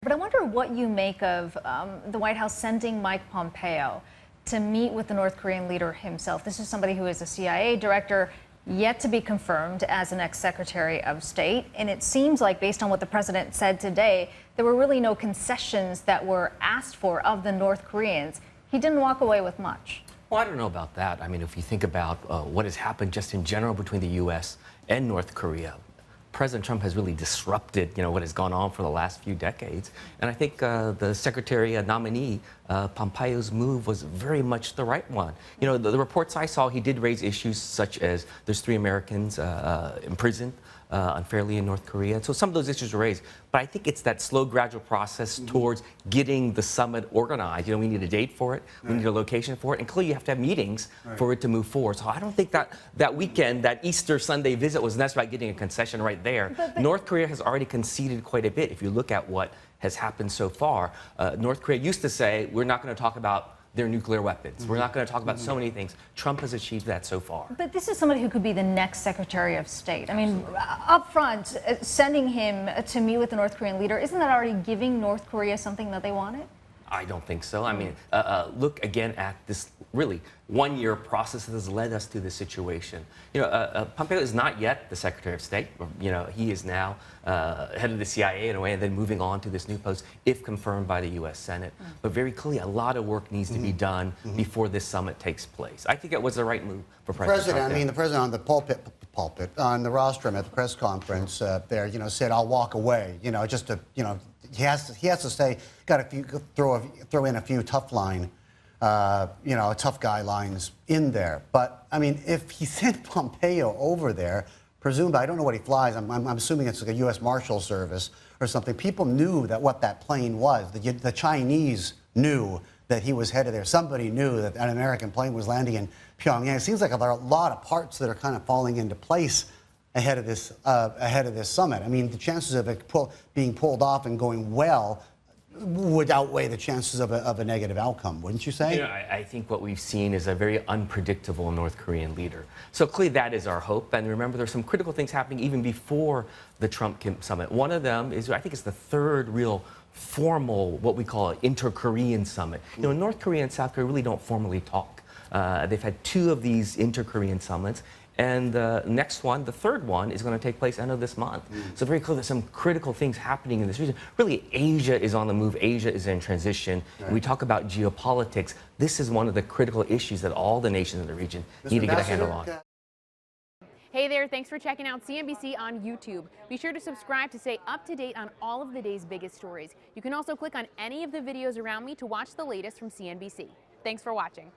But I wonder what you make of the White House sending Mike Pompeo to meet with the North Korean leader himself. This is somebody who is a CIA director, yet to be confirmed as an ex-Secretary of State. And it seems like, based on what the president said today, there were really no concessions that were asked for of the North Koreans. He didn't walk away with much. Well, I don't know about that. I mean, if you think about what has happened just in general between the U.S. and North Korea, President Trump has really disrupted, what has gone on for the last few decades. And I think the Secretary nominee, Pompeo's move was very much the right one. The reports I saw, he did raise issues such as there's 3 Americans imprisoned unfairly in North Korea. And so some of those issues were raised. But I think it's that slow, gradual process towards getting the summit organized. We need a date for it. We need a location for it. And clearly you have to have meetings for it to move forward. So I don't think that weekend, that Easter Sunday visit was necessary about getting a concession right there. But North Korea has already conceded quite a bit. If you look at what has happened so far, North Korea used to say, we're not going to talk about their nuclear weapons. We're not going to talk about so many things. Trump has achieved that so far. But this is somebody who could be the next Secretary of State. I mean, up front, sending him to meet with the North Korean leader, isn't that already giving North Korea something that they wanted? I don't think so. I mean, look again at this really one-year process that has led us to this situation. Pompeo is not yet the Secretary of State. He is now head of the CIA in a way, and then moving on to this new post if confirmed by the U.S. Senate. But very clearly, a lot of work needs to be done before this summit takes place. I think it was the right move for President Trump. The president on the pulpit on the rostrum at the press conference there, said, "I'll walk away." Just to, he has to say, throw in a few tough tough guy lines in there. But I mean, if he sent Pompeo over there, presumably, I don't know what he flies. I'm assuming it's like a U.S. Marshal Service or something. People knew what that plane was. The Chinese knew that he was headed there. Somebody knew that an American plane was landing in Pyongyang. It seems like there are a lot of parts that are kind of falling into place ahead of this summit. I mean, the chances of it being pulled off and going well would outweigh the chances of a negative outcome, wouldn't you say? I think what we've seen is a very unpredictable North Korean leader. So clearly that is our hope. And remember, there's some critical things happening even before the Trump-Kim summit. One of them is, I think it's the third real formal, what we call an inter-Korean summit. North Korea and South Korea really don't formally talk. They've had 2 of these inter-Korean summits. And the next one, the third one, is going to take place end of this month. So very clear there's some critical things happening in this region. Really, Asia is on the move. Asia is in transition. When we talk about geopolitics, this is one of the critical issues that all the nations in the region need to get a handle on. Hey there, thanks for checking out CNBC on YouTube. Be sure to subscribe to stay up to date on all of the day's biggest stories. You can also click on any of the videos around me to watch the latest from CNBC. Thanks for watching.